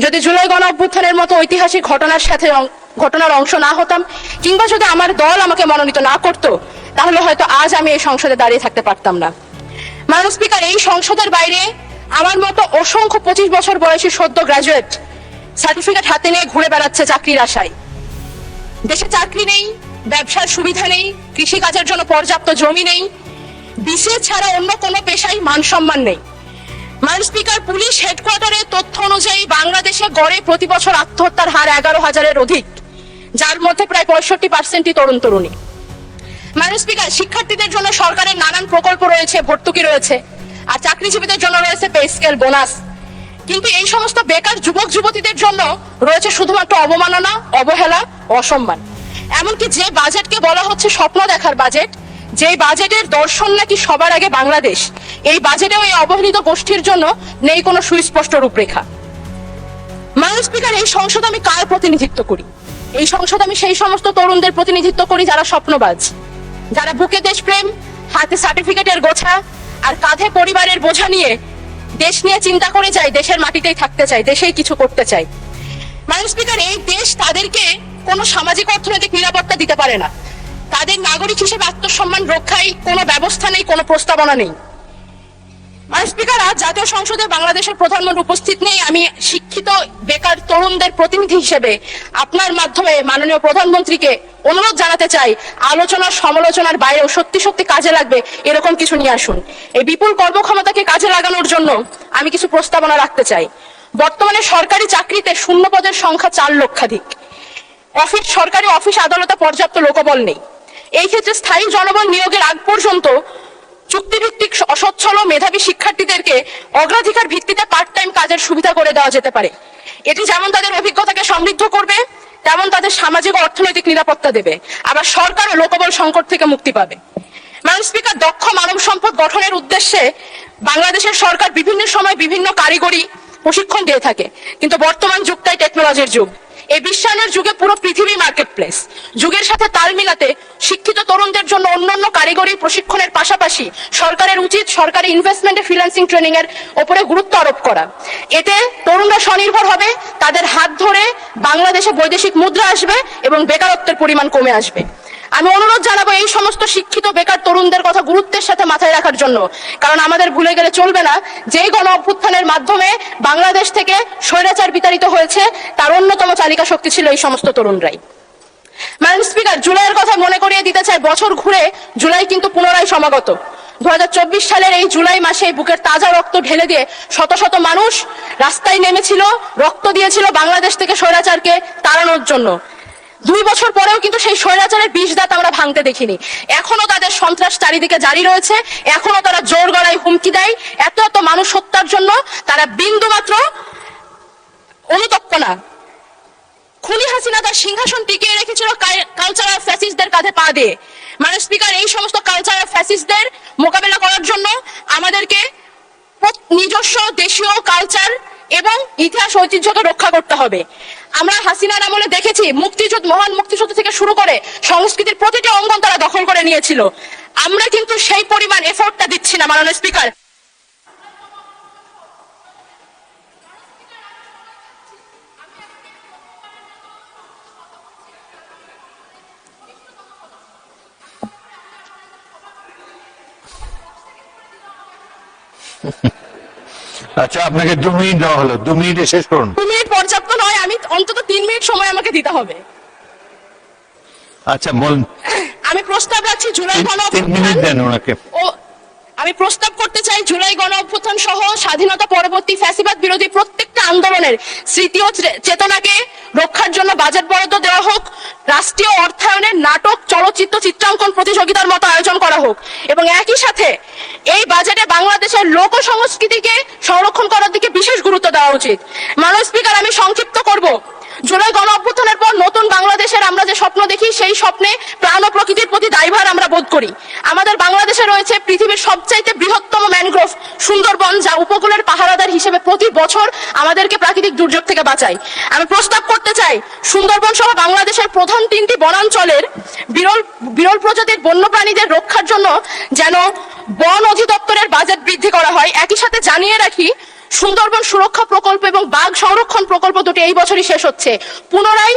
যদি জুলাই গণ অভ্যুত্থানের মতো ঐতিহাসিক ঘটনার অংশ না হতাম, কিংবা যদি আমার দল আমাকে মনোনীত না করত, তাহলে হয়তো আজ আমি এই সংসদে দাঁড়িয়ে থাকতে পারতাম না। মাননীয় স্পিকার, এই সংসদের বাইরে আমার মতো অসংখ্য 25 বছর বয়সী সদ্য গ্রাজুয়েট সার্টিফিকেট হাতে নিয়ে ঘুরে বেড়াচ্ছে চাকরির আশায়। দেশে চাকরি নেই, ব্যবসার সুবিধা নেই, কৃষিকাজের জন্য পর্যাপ্ত জমি নেই, বিসিএস ছাড়া অন্য কোনো পেশায় মান সম্মান নেই। মাননীয় স্পিকার, পুলিশ হেডকোয়ার্টারের তথ্য অনুযায়ী বাংলাদেশে গড়ে প্রতি বছর আত্মহত্যার হার 11,000-এর অধিক, যার মধ্যে প্রায় 65%ই তরুণ তরুণী। মাননীয় স্পিকার, শিক্ষার্থীদের জন্য সরকারের নানান প্রকল্প রয়েছে, ভর্তুকি রয়েছে, আর চাকরিজীবীদের জন্য রয়েছে পে স্কেল, বোনাস। কিন্তু এই সমস্ত বেকার যুবক যুবতীদের জন্য রয়েছে শুধুমাত্র অবমাননা, অবহেলা, অসম্মান। এমনকি যে বাজেটকে বলা হচ্ছে স্বপ্ন দেখার বাজেট, যে বাজেটের দর্শন নাকি সবার আগে বাংলাদেশ, এই বাজেটেও এই অবহেলিত গোষ্ঠীর জন্য নেই কোনো সুস্পষ্ট রূপরেখা। মাননীয় স্পিকার, এই সংসদ আমি কার প্রতিনিধিত্ব করি? এই সংসদ আমি সেই সমস্ত তরুণদের প্রতিনিধিত্ব করি যারা স্বপ্নবাজ, যারা বুকে দেশপ্রেম, হাতে সার্টিফিকেটের গোছা আর কাঁধে পরিবারের বোঝা নিয়ে দেশ নিয়ে চিন্তা করে যায়, দেশের মাটিতেই থাকতে চায়, দেশেই কিছু করতে চায়। মাননীয় স্পিকার, এই দেশ তাদেরকে কোনো সামাজিক অর্থনৈতিক নিরাপত্তা দিতে পারে না। তাদের নাগরিক হিসেবে আত্মসম্মান রক্ষায় কোনো ব্যবস্থা নেই, কোনো প্রস্তাবনা নেই। মাননীয় স্পিকার, আজ জাতীয় সংসদে বাংলাদেশের প্রধানমন্ত্রী উপস্থিত নেই। আমি শিক্ষিত বেকার তরুণদের প্রতিনিধি হিসেবে আপনার মাধ্যমে মাননীয় প্রধানমন্ত্রীকে অনুরোধ জানাতে চাই, আলোচনা সমালোচনার বাইরেও সত্যি সত্যি কাজে লাগবে এরকম কিছু নিয়ে আসুন। এই বিপুল কর্মক্ষমতাকে কাজে লাগানোর জন্য আমি কিছু প্রস্তাবনা রাখতে চাই। বর্তমানে সরকারি চাকরিতে শূন্য পদের সংখ্যা 4 লক্ষাধিক। সরকারি অফিস আদালতে পর্যাপ্ত লোকবল নেই। এই ক্ষেত্রে স্থায়ী জনবল নিয়োগের আগ পর্যন্ত চুক্তিভিত্তিক অসচ্ছল ও মেধাবী শিক্ষার্থীদেরকে অগ্রাধিকার ভিত্তিতে পার্ট টাইম কাজের সুবিধা করে দেওয়া যেতে পারে। এটি যেমন তাদের অভিজ্ঞতাকে সমৃদ্ধ করবে, তেমন তাদের সামাজিক ও অর্থনৈতিক নিরাপত্তা দেবে, আবার সরকার ও লোকবল সংকট থেকে মুক্তি পাবে। মাননীয় স্পিকার, দক্ষ মানব সম্পদ গঠনের উদ্দেশ্যে বাংলাদেশের সরকার বিভিন্ন সময় বিভিন্ন কারিগরি প্রশিক্ষণ দিয়ে থাকে, কিন্তু বর্তমান যুগটাই টেকনোলজির যুগ। এই বিশ্বায়নের যুগে পুরো পৃথিবী মার্কেট প্লেস। যুগের সাথে তাল মিলাতে শিক্ষিত তরুণদের জন্য অন্যান্য কারিগরি প্রশিক্ষণের পাশাপাশি সরকারের উচিত সরকারি ইনভেস্টমেন্টে ফ্রিল্যান্সিং ট্রেনিং এর উপরে গুরুত্ব আরোপ করা। এতে তরুণরা স্বনির্ভর হবে, তাদের হাত ধরে বাংলাদেশে বৈদেশিক মুদ্রা আসবে এবং বেকারত্বের পরিমাণ কমে আসবে। আমি অনুরোধ জানাবো এই সমস্ত শিক্ষিত বেকার তরুণদের কথা গুরুত্বের সাথে মাথায় রাখার জন্য, কারণ আমাদের ভুলে গেলে চলবে না যেই গণ অভ্যুত্থানের মাধ্যমে বাংলাদেশ থেকে স্বৈরাচার বিতাড়িত হয়েছে, তার অন্যতম চালিকা শক্তি ছিল এই সমস্ত তরুণরাই। মাননীয় স্পিকার, জুলাইয়ের কথা মনে করিয়ে দিতে চাই, বছর ঘুরে জুলাই কিন্তু পুনরায় সমাগত। 2024 সালের এই জুলাই মাসে বুকের তাজা রক্ত ঢেলে দিয়ে শত শত মানুষ রাস্তায় নেমেছিল, রক্ত দিয়েছিল বাংলাদেশ থেকে স্বৈরাচারকে তাড়ানোর জন্য। 2 বছর পরেও কিন্তু সেই স্বৈরাচারের বিষ দাঁত আমরা ভাঙতে দেখিনি। এখনো তাদের সন্ত্রাস চারিদিকে জারি রয়েছে, এখনো তারা জোর গলায় হুমকি দেয়। এত এত মানুষ হত্যার জন্য তারা বিন্দু মাত্র অনুতপ্ত না। খুনি হাসিনা তার সিংহাসন টিকিয়ে রেখেছিল কালচারাল ফ্যাসিস্টদের কাঁধে পা দিয়ে। মাননীয় স্পিকার, এই সমস্ত কালচারাল ফ্যাসিস্টদের মোকাবেলা করার জন্য আমাদেরকে নিজস্ব দেশীয় কালচার এবং ইতিহাস ঐতিহ্যকে রক্ষা করতে হবে। আমরা হাসিনার আমলে দেখেছি মহান মুক্তিযুদ্ধ থেকে শুরু করে সংস্কৃতির প্রতিটি অঙ্গন তারা দখল করে নিয়েছিল। আমরা কিন্তু সেই পরিমাণ এফোর্টটা দিচ্ছি না। মাননীয় স্পিকার, আচ্ছা, আপনাকে 2 মিনিট দেওয়া হলো, 2 মিনিটে শেষ করুন। 2 মিনিট পর্যাপ্ত নয়, আমি অন্তত 3 মিনিট সময় আমাকে দিতে হবে। আচ্ছা বলুন। আমি প্রস্তাব রাখছি জুলাই গণ 3 মিনিট দেন ওনাকে। আমি প্রস্তাব করতে চাই জুলাই গণ অভ্যুত্থান সহ স্বাধীনতা পরবর্তী ফ্যাসিবাদ বিরোধী প্রত্যেকটা আন্দোলনের স্মৃতি ও চেতনাকে রক্ষার জন্য বাজেট বরাদ্দ দেওয়া হোক, রাষ্ট্রীয় অর্থায়নের নাটক, চলচ্চিত্র, চিত্রাঙ্কন প্রতিযোগিতার মতো আয়োজন করা হোক, এবং একই সাথে এই বাজেটে বাংলাদেশের লোক সংস্কৃতিকে সংরক্ষণ করার দিকে বিশেষ গুরুত্ব দেওয়া উচিত। মাননীয় স্পিকার, আমি সংক্ষিপ্ত করব। জুলাই গণ অভ্যুত্থানের পর নতুন বাংলাদেশের আমরা যে স্বপ্ন দেখি, সেই স্বপ্নে প্রাণ ও প্রকৃতির প্রতি দায়ভার আমরা বোধ করি। আমাদের বাংলাদেশে রয়েছে পৃথিবীর সবচাইতে বৃহত্তম ম্যানগ্রোভ সুন্দরবন, যা উপকূলের পাহারাদার হিসেবে প্রতি বছর আমাদেরকে প্রাকৃতিক দুর্যোগ থেকে বাঁচায়। আমি প্রস্তাব করতে চাই সুন্দরবন সহ বাংলাদেশের প্রধান 3টি বনাঞ্চলের বিরল প্রজাতির বন্যপ্রাণীদের রক্ষার জন্য যেন বন অধিদপ্তরের বাজেট বৃদ্ধি করা হয়। একই সাথে জানিয়ে রাখি, সুন্দরবন সুরক্ষা প্রকল্প এবং বাঘ সংরক্ষণ প্রকল্প দুটি এই বছরই শেষ হচ্ছে। পুনরায়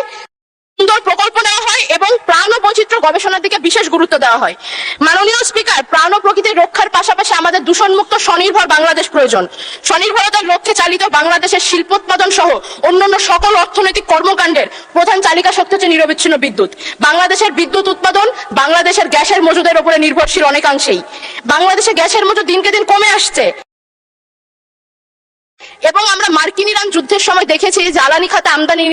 সুন্দর প্রকল্প নেওয়া হয় এবং প্রাণ ও বৈচিত্র্য গবেষণার দিকে বিশেষ গুরুত্ব দেওয়া হয়। মাননীয় স্পিকার, প্রাণ ও প্রকৃতির রক্ষার পাশাপাশি আমাদের দূষণমুক্ত স্বনির্ভর বাংলাদেশ প্রয়োজন। স্বনির্ভরতার লক্ষ্যে চালিত বাংলাদেশের শিল্পোৎপাদন সহ অন্যান্য সকল অর্থনৈতিক কর্মকাণ্ডের প্রধান চালিকা শক্তি হচ্ছে নিরবিচ্ছিন্ন বিদ্যুৎ। বাংলাদেশের বিদ্যুৎ উৎপাদন বাংলাদেশের গ্যাসের মজুদের উপরে নির্ভরশীল অনেকাংশেই। বাংলাদেশে গ্যাসের মজুদ দিনকে দিন কমে আসছে এবং আমরা মার্কিন ইরান যুদ্ধের সময় দেখেছি জ্বালানি খাতে আমদানি